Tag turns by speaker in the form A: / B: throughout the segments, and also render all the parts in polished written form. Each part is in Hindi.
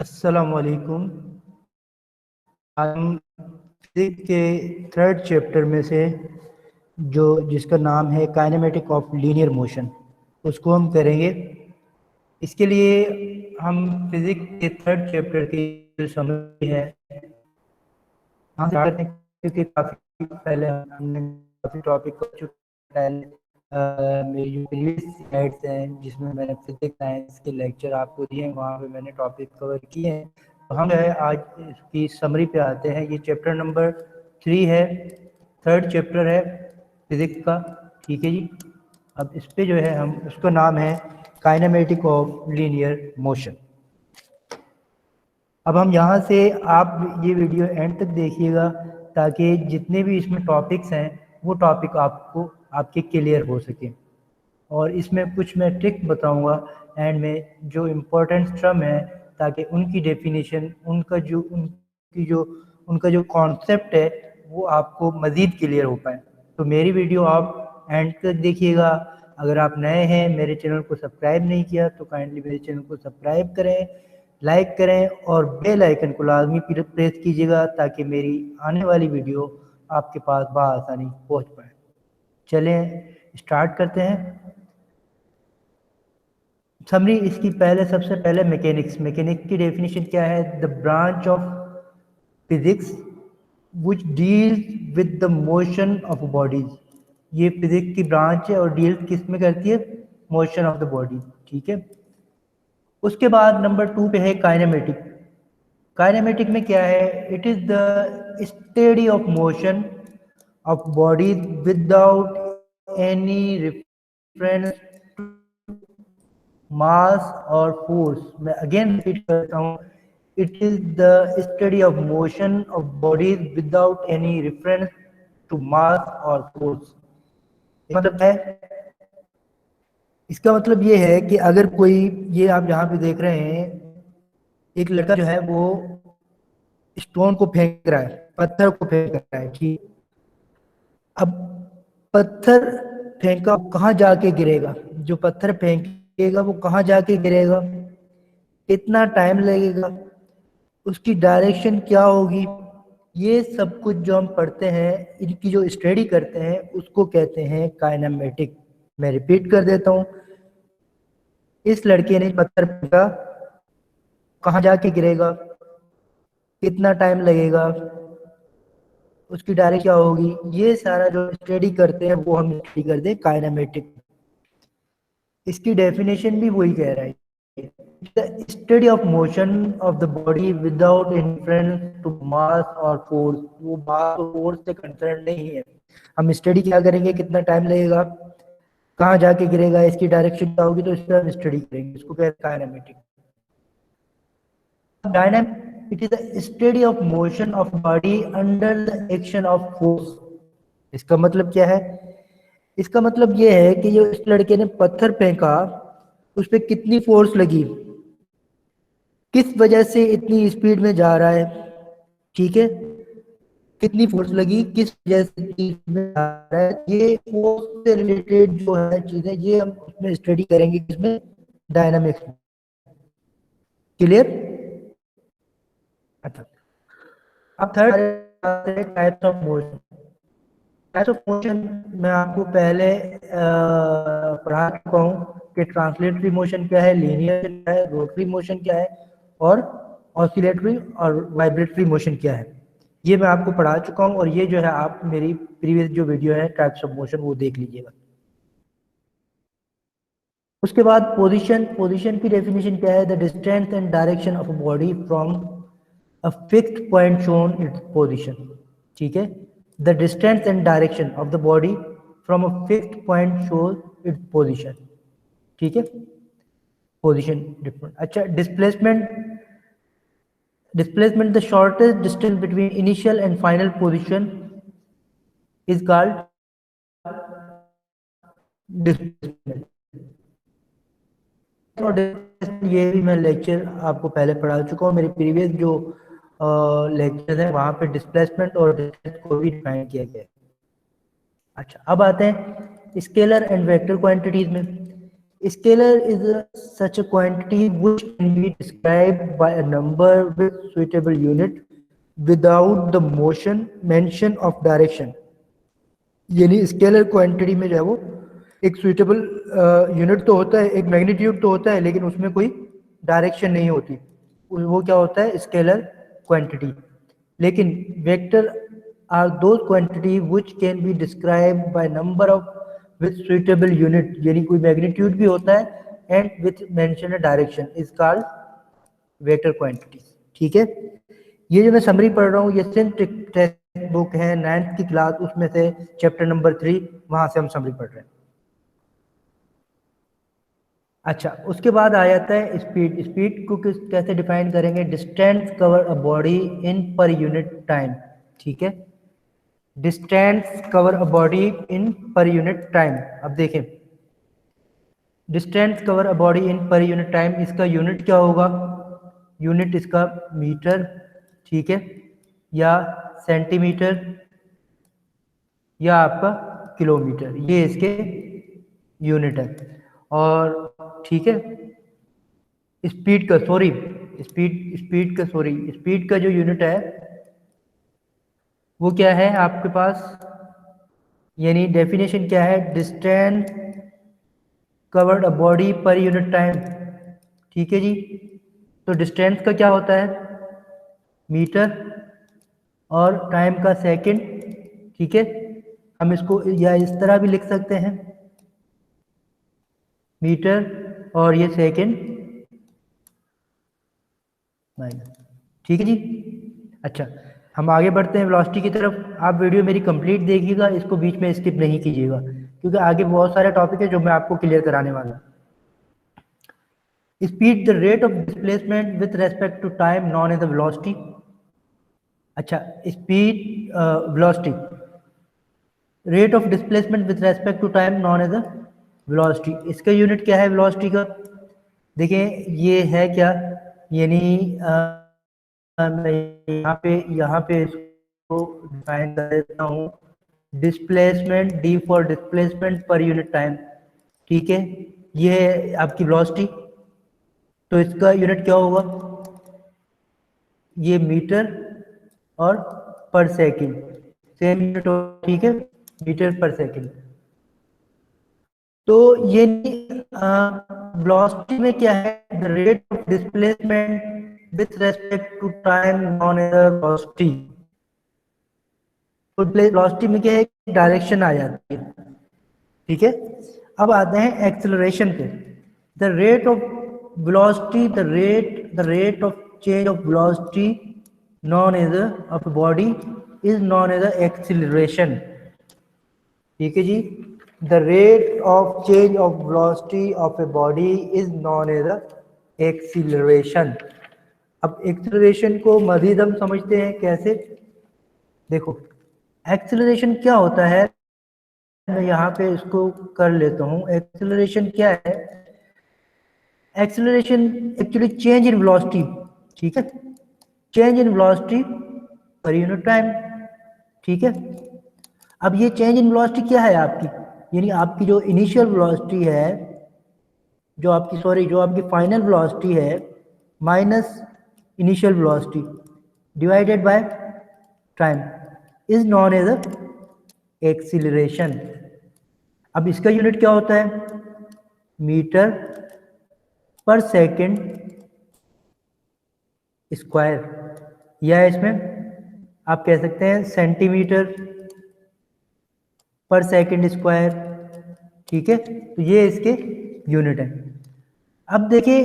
A: अस्सलाम वालेकुम। आज हम फिजिक्स के थर्ड चैप्टर में से जिसका नाम है काइनेमेटिक ऑफ लीनियर मोशन, उसको हम करेंगे। इसके लिए हम फिजिक्स के थर्ड चैप्टर की जो समरी है हम स्टार्ट करते हैं, क्योंकि काफ़ी पहले हमने काफ़ी टॉपिक कर चुके हैं। मेरी जो प्रीवियस स्लाइड्स हैं जिसमें मैंने फिजिक्स साइंस के लेक्चर आपको दिए हैं, वहाँ पे मैंने टॉपिक कवर किए हैं। तो हम जो है आज इसकी समरी पे आते हैं। ये चैप्टर नंबर 3 है, थर्ड चैप्टर है फिजिक्स का। ठीक है जी। अब इस पे जो है हम उसका नाम है काइनेमेटिक ऑफ लीनियर मोशन। अब हम यहाँ से आप ये वीडियो एंड तक देखिएगा ताकि जितने भी इसमें टॉपिक्स हैं वो टॉपिक आपको आपके क्लियर हो सके। और इसमें कुछ मैं ट्रिक बताऊंगा एंड में जो इम्पोर्टेंट टर्म है, ताकि उनकी डेफिनेशन उनका जो कॉन्सेप्ट है वो आपको मज़ीद क्लियर हो पाए। तो मेरी वीडियो आप एंड तक देखिएगा। अगर आप नए हैं, मेरे चैनल को सब्सक्राइब नहीं किया तो काइंडली मेरे चैनल को सब्सक्राइब करें, लाइक करें और बेल आइकन को लाजमी प्रेस कीजिएगा ताकि मेरी आने वाली वीडियो आपके पास बआसानी पहुंच पाए। चलें स्टार्ट करते हैं। समरी इसकी सबसे पहले मैकेनिक्स की डेफिनेशन क्या है? The branch of physics which deals with the motion of bodies. ये फिजिक्स की ब्रांच है और डील किस में करती है? Motion of the body. ठीक है। उसके बाद नंबर 2 पे है काइनेमेटिक। काइनेमेटिक में क्या है? It is the study of motion of body without any reference mass और फोर्स। मैं अगेन रिपीट करता हूँ, it is the study of motion of bodies without any reference to mass और फोर्स। मतलब है, इसका मतलब ये है कि अगर कोई, ये आप यहाँ पे देख रहे हैं, एक लड़का जो है वो स्टोन को फेंक रहा है, पत्थर को फेंक रहा है। ठीक। अब पत्थर फेंका कहाँ जाके गिरेगा? जो पत्थर फेंकेगा वो कहाँ जाके गिरेगा? कितना टाइम लगेगा? उसकी डायरेक्शन क्या होगी? ये सब कुछ जो हम पढ़ते हैं, इनकी जो स्टडी करते हैं, उसको कहते हैं काइनेमेटिक। मैं रिपीट कर देता हूँ, इस लड़के ने पत्थर फेंका, कहाँ जाके गिरेगा, कितना टाइम लगेगा, उसकी डायरेक्शन क्या होगी, ये सारा जो स्टडी करते हैं वो हम स्टडी करते हैं काइनेमेटिक। इसकी डेफिनेशन भी वही कह रहा है, the study of motion of the body without influence to mass और फोर्स। वो मास और फोर्स से कंसर्न नहीं है। हम स्टडी क्या करेंगे, कितना टाइम लगेगा, कहाँ जाके गिरेगा, इसकी डायरेक्शन क्या होगी, तो इस पर हम स्टडी करेंगे। इसको कहते हैं kinematic. Dynamic, it is the study of motion of body under the action of force. इसका मतलब क्या है? इसका मतलब ये है कि जो इस लड़के ने पत्थर फेंका, उस पर कितनी फोर्स लगी, किस वजह से इतनी स्पीड में जा रहा है। ठीक है, कितनी फोर्स लगी, किस वजह से इतनी स्पीड में जा रहा है, ये फोर्स से रिलेटेड जो है चीजें, ये हम उसमें स्टडी करेंगे। किसमें? डायनामिक्स में। क्लियर? अच्छा, अब third types of motion. Types of motion मैं आपको पहले पढ़ा चुका हूँ कि ट्रांसलेटरी मोशन क्या है, लीनियर क्या है, रोटरी मोशन क्या है, और ऑसिलेटरी और वाइब्रेटरी मोशन क्या है। ये मैं आपको पढ़ा चुका हूँ, और ये जो है आप मेरी प्रीवियस जो वीडियो है टाइप्स ऑफ मोशन वो देख लीजिएगा। उसके बाद पोजीशन की डेफिनेशन क्या है? The distance and direction of a body from a fixed point shown its position. ठीक है, the distance and direction of the body from a fixed point shows its position. ठीक है, position different. अच्छा, displacement the shortest distance between initial and final position is called displacement. और ये भी मैं लेक्चर आपको पहले पढ़ा चुका हूँ। मेरे प्रीवियस जो लेक्चर है वहां पे डिस्प्लेसमेंट और डिस्टेंस को भी डिफाइन किया गया है। अच्छा, अब आते हैं स्केलर एंड वेक्टर क्वांटिटीज में। Scalar is such a quantity which can be described by a number with suitable unit without the mention of direction. यानी स्केलर क्वांटिटी में जो है वो एक सुइटेबल यूनिट तो होता है, एक मैग्नीट्यूड तो होता है, लेकिन उसमें कोई डायरेक्शन नहीं होती, वो क्या होता है? Scalar quantity. लेकिन vector are those quantity which can be described by number of with suitable unit, यानी कोई मैग्नीट्यूड भी होता है and with mention a direction is called vector quantity. ठीक है, ये जो मैं समरी पढ़ रहा हूँ ये टेक्स्ट बुक है 9th की क्लास, उसमें से चैप्टर नंबर 3, वहां से हम समरी पढ़ रहे हैं। अच्छा, उसके बाद आ जाता है स्पीड। स्पीड को कैसे डिफाइन करेंगे? Distance cover a body in per unit time. ठीक है, distance cover a body in per unit time. अब देखें, distance cover a body in per unit time, इसका यूनिट क्या होगा? यूनिट इसका मीटर, ठीक है, या सेंटीमीटर, या आपका किलोमीटर, ये इसके यूनिट है। और ठीक है, स्पीड का स्पीड का जो यूनिट है वो क्या है आपके पास? यानी डेफिनेशन क्या है? Distance covered a body per unit time. ठीक है जी, तो डिस्टेंस का क्या होता है? मीटर, और टाइम का सेकंड। ठीक है, हम इसको या इस तरह भी लिख सकते हैं, मीटर और ये सेकंड माइनस। ठीक है जी। अच्छा, हम आगे बढ़ते हैं वेलोसिटी की तरफ। आप वीडियो मेरी कंप्लीट देखिएगा, इसको बीच में स्किप नहीं कीजिएगा, क्योंकि आगे बहुत सारे टॉपिक है जो मैं आपको क्लियर कराने वाला हूँ। Speed the rate of displacement with respect to time known as the velocity. अच्छा, speed velocity, rate of displacement with respect to time known as the velocity. इसका यूनिट क्या है वेलोसिटी का? देखिए ये है क्या, यानी मैं यहाँ पे इसको डिफाइन कर देता हूँ, displacement, D for displacement per unit time. ठीक है, ये है आपकी वेलोसिटी, तो इसका यूनिट क्या होगा? ये मीटर और पर सेकंड, सेम यूनिट हो। ठीक है, मीटर पर सेकंड। तो ये वेलोसिटी में क्या है? The rate of displacement with respect to time known as velocity. तो वेलोसिटी में क्या है? डायरेक्शन आ जाती है। ठीक है, अब आते हैं एक्सेलरेशन पे। The rate of velocity, the rate of change of velocity known as of body is known as acceleration. ठीक है जी, the rate of change of velocity of a body is known as acceleration. अब एक्सीलरेशन को मजीद हम समझते हैं कैसे? देखो, एक्सीलरेशन क्या होता है, मैं यहाँ पे इसको कर लेता हूँ। एक्सीलरेशन क्या है? Acceleration actually change in velocity. ठीक है, change in velocity per unit time. ठीक है, अब ये चेंज इन वेलोसिटी क्या है आपकी? यानी आपकी जो इनिशियल वेलोसिटी है, जो आपकी फाइनल वेलोसिटी है, minus initial velocity divided by time is known as acceleration. अब इसका यूनिट क्या होता है? मीटर पर सेकंड स्क्वायर, या इसमें आप कह सकते हैं सेंटीमीटर पर सेकंड स्क्वायर। ठीक है, तो ये इसके यूनिट है। अब देखिए,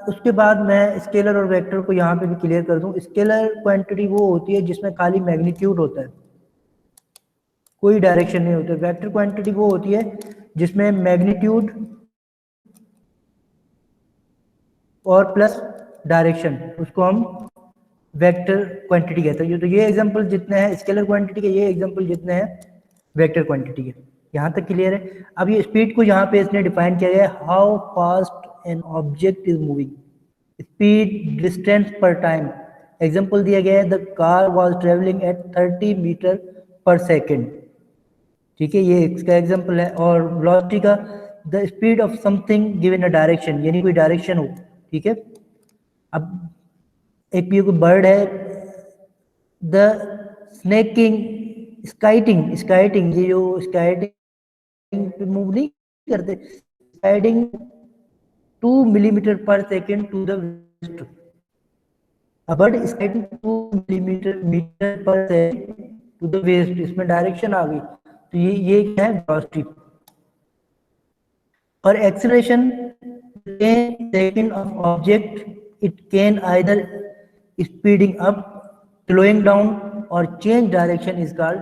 A: उसके बाद मैं स्केलर और वेक्टर को यहाँ पे भी क्लियर कर दूं। स्केलर क्वांटिटी वो होती है जिसमें खाली मैग्नीट्यूड होता है, कोई डायरेक्शन नहीं होता। वेक्टर क्वांटिटी वो होती है जिसमें मैग्नीट्यूड और प्लस डायरेक्शन, उसको हम वेक्टर क्वांटिटी कहते हैं। तो ये एग्जांपल जितने हैं स्केलर क्वांटिटी के, ये एग्जांपल जितने हैं वेक्टर क्वांटिटी के। यहाँ तक क्लियर है? अब ये स्पीड को यहाँ पे इसने डिफाइन किया गया है, how fast an object is moving. Speed distance per time. Example दिया गया है, the car was travelling at 30 metre per second. ठीक है, ये इसका एग्जांपल है। और वेलोसिटी का the speed of something given a direction, यानी कोई डायरेक्शन हो, ठीक है। अब एक ये कोई बर्ड है, द स्नेकिंग, स्काइटिंग, ये जो स्काइटिंग पे मूव नहीं करते, skating 2 millimetre per second to the west, a bird is sliding 2 metre per second to the west, इसमें डायरेक्शन आ गई, तो ये क्या है, वेलोसिटी। और acceleration second of object, it can either speeding up, slowing down और change direction is called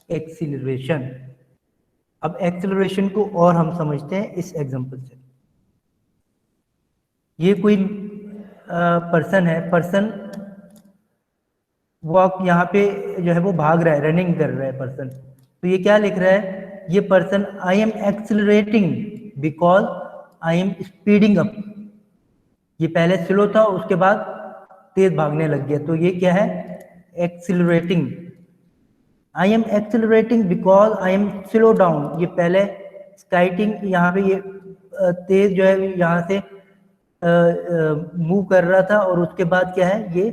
A: acceleration. अब एक्सीलरेशन को और हम समझते हैं इस एग्जांपल से। ये कोई पर्सन है, पर्सन वॉक, यहाँ पे जो है वो भाग रहा है, रनिंग कर रहा है पर्सन, तो ये क्या लिख रहा है, ये person I am accelerating because I am speeding up, ये पहले स्लो था उसके बाद तेज भागने लग गया, तो ये क्या है, accelerating. I am accelerating because I am slow down, ये पहले स्काइटिंग, यहाँ पे ये तेज जो है यहाँ से मूव कर रहा था और उसके बाद क्या है, ये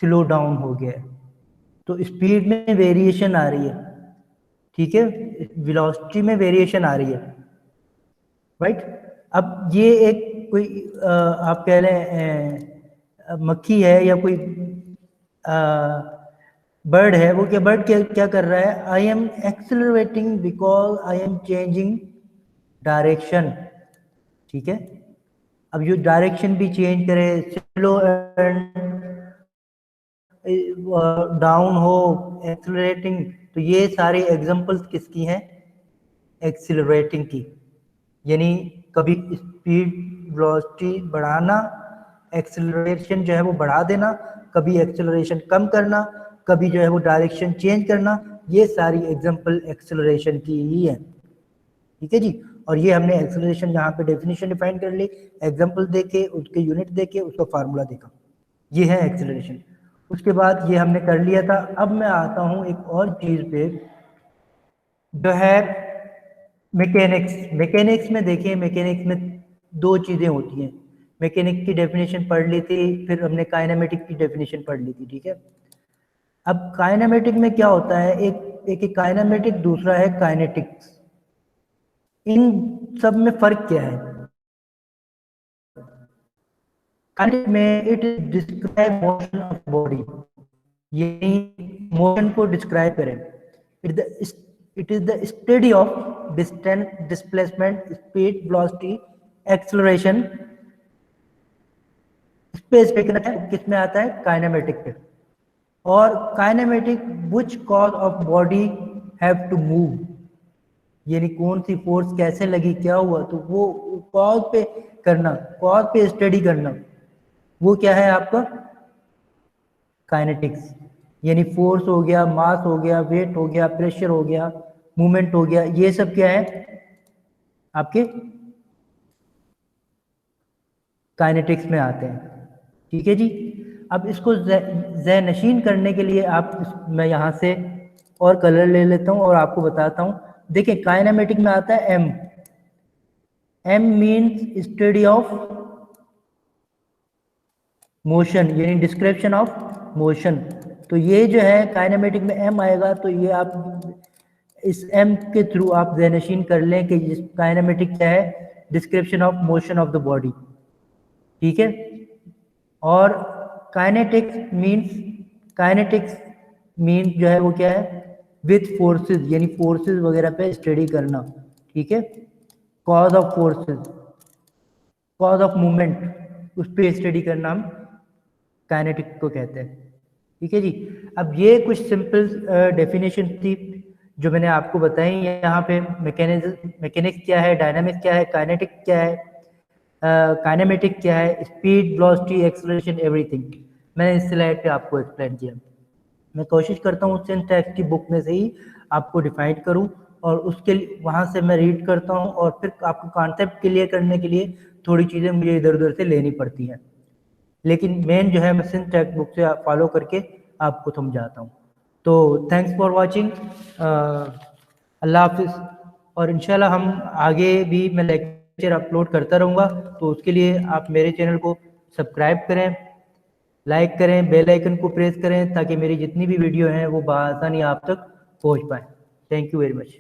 A: स्लो डाउन हो गया है, तो स्पीड में वेरिएशन आ रही है, ठीक है, वेलोसिटी में वेरिएशन आ रही है, राइट। अब ये एक कोई आप कह लें मक्खी है या कोई बर्ड है, वो क्या बर्ड क्या कर रहा है, I am accelerating because I am changing direction, ठीक है। अब ये डायरेक्शन भी चेंज करे, स्लो डाउन हो, एक्सिलरेटिंग, तो ये सारे एग्जांपल्स किसकी हैं, एक्सिलरेटिंग की, यानी कभी स्पीड वेलोसिटी बढ़ाना, एक्सिलरेशन जो है वो बढ़ा देना, कभी एक्सिलरेशन कम करना, कभी जो है वो डायरेक्शन चेंज करना, ये सारी एग्जांपल एक्सिलरेशन की ही है, ठीक है जी। और ये हमने एक्सिलरेशन यहाँ पे डेफिनेशन डिफाइन कर ली, एग्जांपल देके, उसके यूनिट देके, उसका फार्मूला देखा, ये है एक्सिलरेशन। उसके बाद ये हमने कर लिया था। अब मैं आता हूँ एक और चीज पे जो है मैकेनिक्स। मैकेनिक्स में देखिए, मैकेनिक्स में दो चीजें होती हैं, मैकेनिक्स की डेफिनेशन पढ़ ली थी, फिर हमने काइनेमेटिक की डेफिनेशन पढ़ ली थी, ठीक है। अब काइनेमेटिक में क्या होता है, एक काइनेमेटिक, दूसरा है काइनेटिक्स, इन सब में फर्क क्या है। काइनेटिक में it describe motion of body, ये मोशन को डिस्क्राइब करें, it is the study of distance, displacement, speed, velocity, acceleration, space पे किस में आता है, काइनेमेटिक पे। और kinematic which cause of body have to move, यानी कौन सी फोर्स कैसे लगी, क्या हुआ, तो वो कॉज पे करना, कॉज पे स्टडी करना, वो क्या है आपका काइनेटिक्स। यानी फोर्स हो गया, मास हो गया, वेट हो गया, प्रेशर हो गया, मूवमेंट हो गया, ये सब क्या है आपके काइनेटिक्स में आते हैं, ठीक है जी। अब इसको ज़हनशीन करने के लिए मैं यहाँ से और कलर ले लेता हूँ और आपको बताता हूँ। देखिए काइनेमेटिक में आता है M, M means study of motion, यानी डिस्क्रिप्शन ऑफ मोशन, तो ये जो है काइनेमेटिक में एम आएगा, तो ये आप इस एम के थ्रू आप ज़हनशीन कर लें कि काइनेमेटिक क्या है, description of motion of the body, ठीक है। और काइनेटिक्स मीन्स जो है वो क्या है, विथ फोर्सेस, यानी फोर्सेस वगैरह पे स्टडी करना, ठीक है। Cause of forces, cause of movement, उस पर स्टडी करना हम काइनेटिक को कहते हैं, ठीक है जी। अब ये कुछ सिंपल डेफिनेशन थी जो मैंने आपको बताई। यहाँ पे मैकेनिक्स क्या है, डायनामिक्स क्या है, काइनेटिक क्या है, काइनेमेटिक क्या है, स्पीड, वेलोसिटी, एक्सेलरेशन, एवरीथिंग मैंने इस स्लाइड पे आपको एक्सप्लेन किया। मैं कोशिश करता हूँ सिंटैक्स की बुक में से ही आपको डिफाइन करूँ और उसके वहाँ से मैं रीड करता हूँ और फिर आपको कॉन्सेप्ट क्लियर करने के लिए थोड़ी चीज़ें मुझे इधर उधर से लेनी पड़ती हैं, लेकिन मेन जो है मैं सिंटैक्स बुक से फॉलो करके आपको समझाता हूँ। तो थैंक्स फॉर वॉचिंग, अल्लाह हाफिज़। और इंशाल्लाह हम आगे भी मैं लेक्चर अपलोड करता रहूँगा। तो उसके लिए आप मेरे चैनल को सब्सक्राइब करें, लाइक करें, बेल आइकन को प्रेस करें ताकि मेरी जितनी भी वीडियो हैं वो बआसानी आप तक पहुँच पाएँ। Thank you very much.